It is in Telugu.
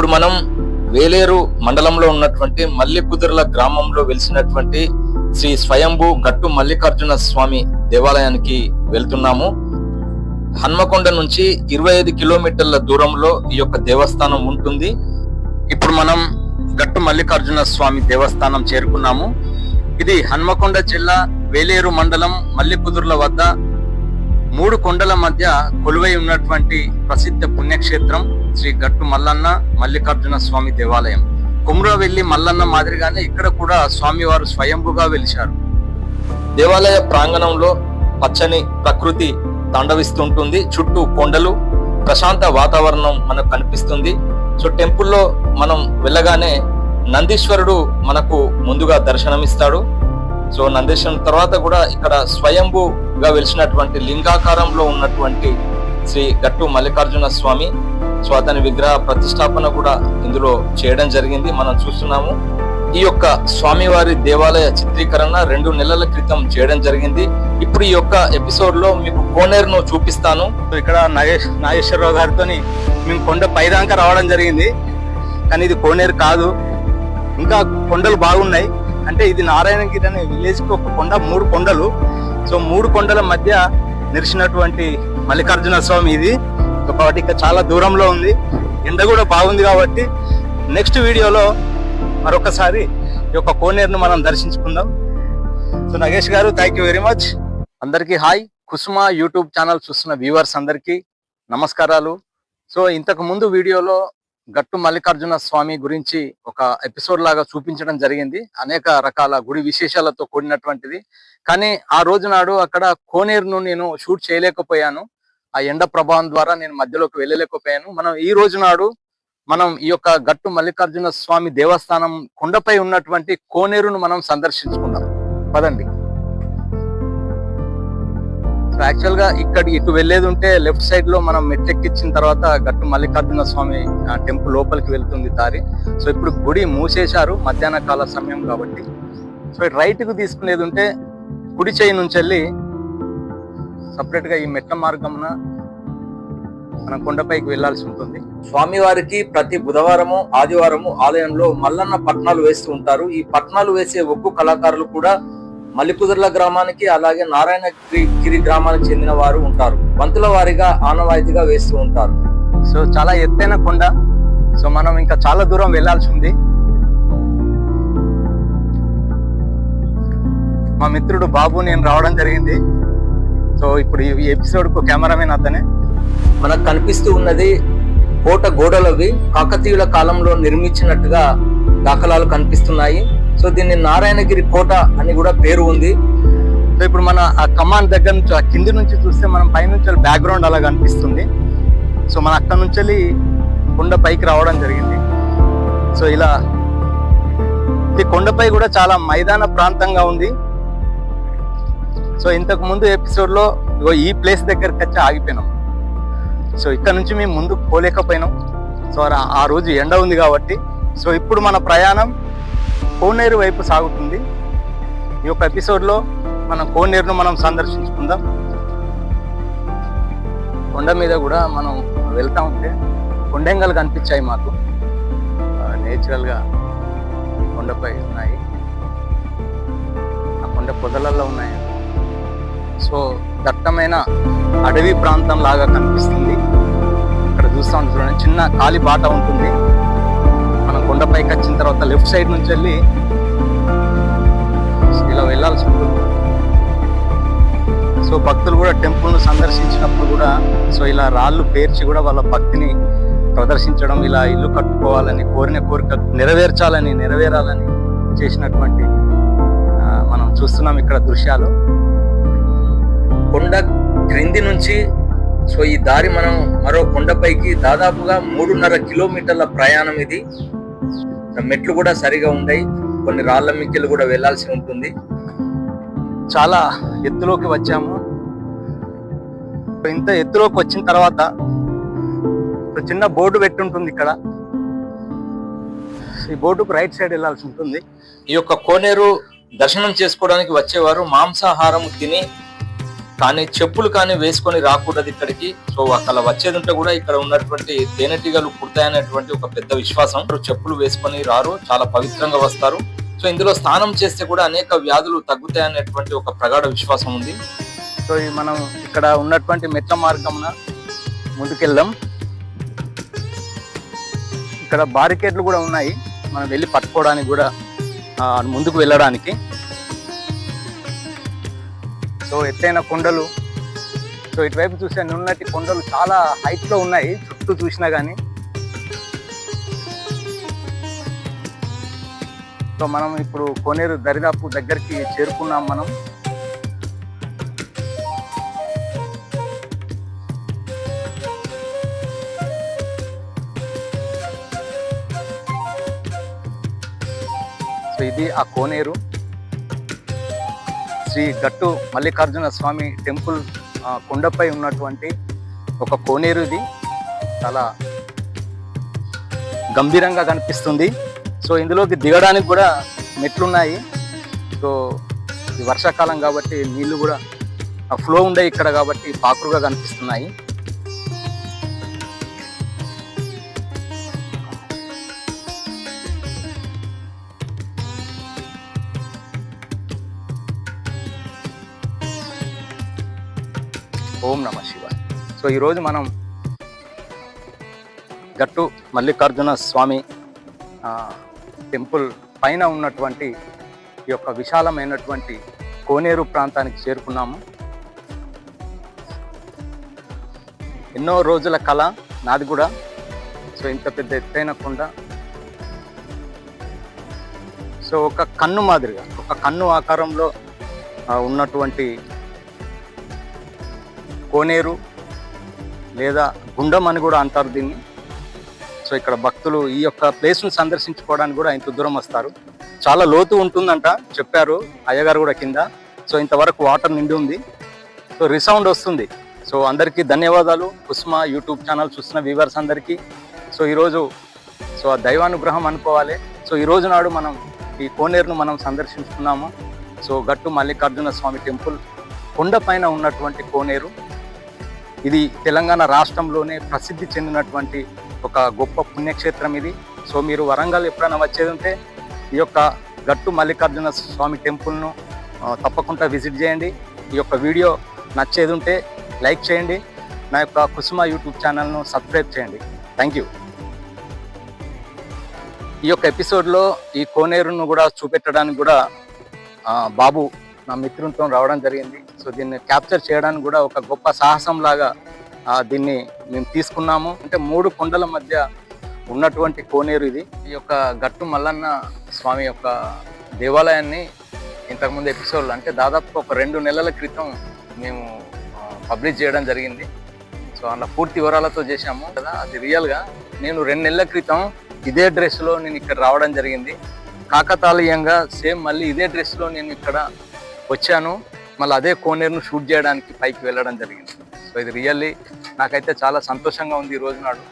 ఇప్పుడు మనం వేలేరు మండలంలో ఉన్నటువంటి మల్లికుదుర్ల గ్రామంలో వెలిసినటువంటి శ్రీ స్వయంభూ గట్టు మల్లికార్జున స్వామి దేవాలయానికి వెళ్తున్నాము. హన్మకొండ నుంచి 25 కిలోమీటర్ల దూరంలో ఈ యొక్క దేవస్థానం ఉంటుంది. ఇప్పుడు మనం గట్టు మల్లికార్జున స్వామి దేవస్థానం చేరుకున్నాము. ఇది హన్మకొండ జిల్లా వేలేరు మండలం మల్లికుదుర్ల వద్ద 3 కొండల మధ్య కొలువై ఉన్నటువంటి ప్రసిద్ధ పుణ్యక్షేత్రం శ్రీ గట్టు మల్లన్న మల్లికార్జున స్వామి దేవాలయం. కుమ్రవెల్లి మల్లన్న మాదిరిగానే ఇక్కడ కూడా స్వామివారు స్వయంభుగా వెలిశారు. దేవాలయ ప్రాంగణంలో పచ్చని ప్రకృతి తాండవిస్తుంటుంది. చుట్టూ కొండలు, ప్రశాంత వాతావరణం మనకు కనిపిస్తుంది. సో టెంపుల్లో మనం వెళ్ళగానే నందీశ్వరుడు మనకు ముందుగా దర్శనమిస్తాడు. సో నందీశ్వరుని తర్వాత కూడా ఇక్కడ స్వయంభుగా వెలిసినటువంటి లింగాకారంలో ఉన్నటువంటి శ్రీ గట్టు మల్లికార్జున స్వామి, సో అతని విగ్రహ ప్రతిష్టాపన కూడా ఇందులో చేయడం జరిగింది. మనం చూస్తున్నాము. ఈ యొక్క స్వామివారి దేవాలయ చిత్రీకరణ 2 నెలల క్రితం చేయడం జరిగింది. ఇప్పుడు ఈ యొక్క ఎపిసోడ్ లో మీకు కోనేరును చూపిస్తాను. ఇక్కడ నాగేశ్వరరావు గారితో మేము కొండ పైదాకా రావడం జరిగింది, కానీ ఇది కోనేరు కాదు, ఇంకా కొండలు బాగున్నాయి. అంటే ఇది నారాయణగిరి అనే విలేజ్ కి ఒక కొండ, 3 కొండలు. సో 3 కొండల మధ్య నిలిచినటువంటి మల్లికార్జున స్వామి ఇది. కాబట్టి ఇక్కడ చాలా దూరంలో ఉంది, ఎండ కూడా బాగుంది. కాబట్టి నెక్స్ట్ వీడియోలో మరొకసారి ఈ యొక్క కోనేరును మనం దర్శించుకుందాం. సో నగేష్ గారు, థ్యాంక్ యూ వెరీ మచ్. అందరికీ హాయ్. కుసుమ యూట్యూబ్ ఛానల్ చూస్తున్న వ్యూవర్స్ అందరికీ నమస్కారాలు. సో ఇంతకు ముందు వీడియోలో గట్టు మల్లికార్జున స్వామి గురించి ఒక ఎపిసోడ్ లాగా చూపించడం జరిగింది. అనేక రకాల గుడి విశేషాలతో కూడినటువంటిది. కానీ ఆ రోజు నాడు అక్కడ కోనేరును నేను షూట్ చేయలేకపోయాను. ఆ ఎండ ప్రభావం ద్వారా నేను మధ్యలోకి వెళ్ళలేకపోయాను. మనం ఈ రోజు నాడు ఈ యొక్క గట్టు మల్లికార్జున స్వామి దేవస్థానం కొండపై ఉన్నటువంటి కోనేరును మనం సందర్శించుకుందాం. పదండి. యాక్చువల్ గా ఇటు వెళ్ళేది ఉంటే లెఫ్ట్ సైడ్ లో మనం మెట్లెక్కించిన తర్వాత గట్టు మల్లికార్జున స్వామి టెంపుల్ లోపలికి వెళ్తుంది దారి. సో ఇప్పుడు గుడి మూసేశారు, మధ్యాహ్న కాల సమయం కాబట్టి. సో ఇటు రైట్ కు తీసుకునేది ఉంటే కుడి చేయి నుంచి వెళ్ళి సపరేట్ గా ఈ మెట్ల మార్గమున మనం కొండపైకి వెళ్లాల్సి ఉంటుంది. స్వామివారికి ప్రతి బుధవారము, ఆదివారము ఆలయంలో మల్లన్న పట్నాలు వేస్తూ ఉంటారు. ఈ పట్నాలు వేసే ఒగ్గు కళాకారులు కూడా మల్లికుదుర్ల గ్రామానికి, అలాగే నారాయణగిరి గ్రామానికి చెందిన వారు ఉంటారు. వంతుల వారిగా ఆనవాయితీగా వేస్తూ ఉంటారు. సో చాలా ఎత్తైన కొండ. సో మనం ఇంకా చాలా దూరం వెళ్లాల్సి ఉంది. మా మిత్రుడు బాబు, నేను రావడం జరిగింది. సో ఇప్పుడు ఈ ఎపిసోడ్ కు కెమెరామెన్ అతనే. మనకు కనిపిస్తూ ఉన్నది కోట గోడలవి కాకతీయుల కాలంలో నిర్మించినట్టుగా దాఖలాలు కనిపిస్తున్నాయి. సో దీన్ని నారాయణగిరి కోట అని కూడా పేరు ఉంది. సో ఇప్పుడు మన ఆ కమాండ్ దగ్గర నుంచి, ఆ కింది నుంచి చూస్తే మనం పైనుంచి బ్యాక్గ్రౌండ్ అలా కనిపిస్తుంది. సో మన అక్కడ నుంచి కొండ పైకి రావడం జరిగింది. సో ఇలా ఈ కొండపై కూడా చాలా మైదాన ప్రాంతంగా ఉంది. సో ఇంతకు ముందు ఎపిసోడ్ లో ఈ ప్లేస్ దగ్గరికి వచ్చి ఆగిపోయినాం. సో ఇక్కడ నుంచి మేము ముందుకు పోలేకపోయినాం. సో ఆ రోజు ఎండ ఉంది కాబట్టి. సో ఇప్పుడు మన ప్రయాణం కోనేరు వైపు సాగుతుంది. ఈ యొక్క ఎపిసోడ్లో మనం కోనేరును మనం సందర్శించుకుందాం. కొండ మీద కూడా మనం వెళ్తా ఉంటే కొండెంగలు కనిపించాయి మాకు. నేచురల్గా కొండపై ఉన్నాయి, ఆ కొండ పొదలలో ఉన్నాయి. సో దట్టమైన అడవి ప్రాంతం లాగా కనిపిస్తుంది. ఇక్కడ చూస్తాం చూడండి, చిన్న ఖాళీ బాట ఉంటుంది. మనం కొండపైకి వచ్చిన తర్వాత లెఫ్ట్ సైడ్ నుంచి వెళ్ళి ఇలా వెళ్ళాల్సి ఉంటుంది. సో భక్తులు కూడా టెంపుల్ను సందర్శించినప్పుడు కూడా సో ఇలా రాళ్ళు పేర్చి కూడా వాళ్ళ భక్తిని ప్రదర్శించడం, ఇలా ఇల్లు కట్టుకోవాలని, కోరిన కోరిక నెరవేరాలని చేసినటువంటి మనం చూస్తున్నాం ఇక్కడ దృశ్యాలు. కొండ క్రింది నుంచి సో ఈ దారి మనం మరో కొండపైకి దాదాపుగా 3.5 కిలోమీటర్ల ప్రయాణం. ఇది మెట్లు కూడా సరిగా ఉంటాయి, కొన్ని రాళ్ల మిక్కిలు కూడా వెళ్లాల్సి ఉంటుంది. చాలా ఎత్తులోకి వచ్చాము. ఇంత ఎత్తులోకి వచ్చిన తర్వాత చిన్న బోర్డు పెట్టుంటుంది ఇక్కడ. ఈ బోర్డుకు రైట్ సైడ్ వెళ్లాల్సి ఉంటుంది. ఈ యొక్క కోనేరు దర్శనం చేసుకోవడానికి వచ్చేవారు మాంసాహారం తిని కానీ చెప్పులు కానీ వేసుకొని రాకూడదు ఇక్కడికి. సో అక్కడ వచ్చేది ఉంటే కూడా ఇక్కడ ఉన్నటువంటి తేనెటీగలు పుడతాయనేటువంటి ఒక పెద్ద విశ్వాసం. చెప్పులు వేసుకొని రారు, చాలా పవిత్రంగా వస్తారు. సో ఇందులో స్నానం చేస్తే కూడా అనేక వ్యాధులు తగ్గుతాయనేటువంటి ఒక ప్రగాఢ విశ్వాసం ఉంది. సో మనం ఇక్కడ ఉన్నటువంటి మెట్ల మార్గమున ముందుకెళ్దాం. ఇక్కడ బారికేడ్లు కూడా ఉన్నాయి, మనం వెళ్ళి పట్టుకోవడానికి కూడా, ముందుకు వెళ్ళడానికి. సో ఎత్తైన కొండలు, సో ఇటువైపు చూస్తే నున్నటి కొండలు చాలా హైట్ లో ఉన్నాయి చుట్టూ చూసినా కానీ. సో మనం ఇప్పుడు కోనేరు దరిదాపు దగ్గరికి చేరుకున్నాం మనం. సో ఇది ఆ కోనేరు, శ్రీ గట్టు మల్లికార్జున స్వామి టెంపుల్ కొండపై ఉన్నటువంటి ఒక కోనేరు. ఇది చాలా గంభీరంగా కనిపిస్తుంది. సో ఇందులోకి దిగడానికి కూడా మెట్లున్నాయి. సో ఇది వర్షాకాలం కాబట్టి నీళ్లు కూడా ఫ్లో ఉండే ఇక్కడ కాబట్టి పాకురుగా కనిపిస్తున్నాయి. ఓం నమః శివాయ. సో ఈరోజు మనం గట్టు మల్లికార్జున స్వామి టెంపుల్ పైన ఉన్నటువంటి ఈ యొక్క విశాలమైనటువంటి కోనేరు ప్రాంతానికి చేరుకున్నాము. ఎన్నో రోజుల కళ నాది కూడా. సో ఇంత పెద్ద ఎత్తైన కొండ, సో ఒక కన్ను మాదిరిగా, ఒక కన్ను ఆకారంలో ఉన్నటువంటి కోనేరు లేదా గుండం అని కూడా అంటారు దీన్ని. సో ఇక్కడ భక్తులు ఈ యొక్క ప్లేస్ను సందర్శించుకోవడానికి కూడా ఇంత దూరం వస్తారు. చాలా లోతు ఉంటుందంట చెప్పారు అయ్యగారు కూడా కింద. సో ఇంతవరకు వాటర్ నిండి ఉంది. సో రిసౌండ్ వస్తుంది. సో అందరికీ ధన్యవాదాలు, కుసుమ యూట్యూబ్ ఛానల్ చూస్తున్న వ్యూవర్స్ అందరికీ. సో ఈరోజు సో ఆ దైవానుగ్రహం అనుకోవాలి. సో ఈ రోజు నాడు మనం ఈ కోనేరును మనం సందర్శించుకున్నాము. సో గట్టు మల్లికార్జున స్వామి టెంపుల్ కొండ పైన ఉన్నటువంటి కోనేరు. ఇది తెలంగాణ రాష్ట్రంలోనే ప్రసిద్ధి చెందినటువంటి ఒక గొప్ప పుణ్యక్షేత్రం ఇది. సో మీరు వరంగల్ ఎప్పుడైనా వచ్చేది ఉంటే ఈ యొక్క గట్టు మల్లికార్జున స్వామి టెంపుల్ను తప్పకుండా విజిట్ చేయండి. ఈ యొక్క వీడియో నచ్చేది ఉంటే లైక్ చేయండి. నా యొక్క కుసుమ యూట్యూబ్ ఛానల్ను సబ్స్క్రైబ్ చేయండి. Thank you. ఈ యొక్క ఎపిసోడ్లో ఈ కోనేరును కూడా చూపెట్టడానికి కూడా బాబు నా మిత్రులతో రావడం జరిగింది. సో దీన్ని క్యాప్చర్ చేయడానికి కూడా ఒక గొప్ప సాహసం లాగా దీన్ని మేము తీసుకున్నాము. అంటే 3 కొండల మధ్య ఉన్నటువంటి కోనేరు ఇది. ఈ యొక్క గట్టు మల్లన్న స్వామి యొక్క దేవాలయాన్ని ఇంతకుముందు ఎపిసోడ్లో, అంటే దాదాపు ఒక 2 నెలల క్రితం మేము పబ్లిష్ చేయడం జరిగింది. సో అలా పూర్తి వివరాలతో చేశాము కదా. అది రియల్గా నేను 2 నెలల క్రితం ఇదే డ్రెస్లో నేను ఇక్కడ రావడం జరిగింది. కాకతాళీయంగా సేమ్ మళ్ళీ ఇదే డ్రెస్లో నేను ఇక్కడ వచ్చాను. మళ్ళీ అదే కోనేరును షూట్ చేయడానికి పైకి వెళ్ళడం జరిగింది. సో ఇది రియల్లీ నాకైతే చాలా సంతోషంగా ఉంది ఈ రోజు నాడు.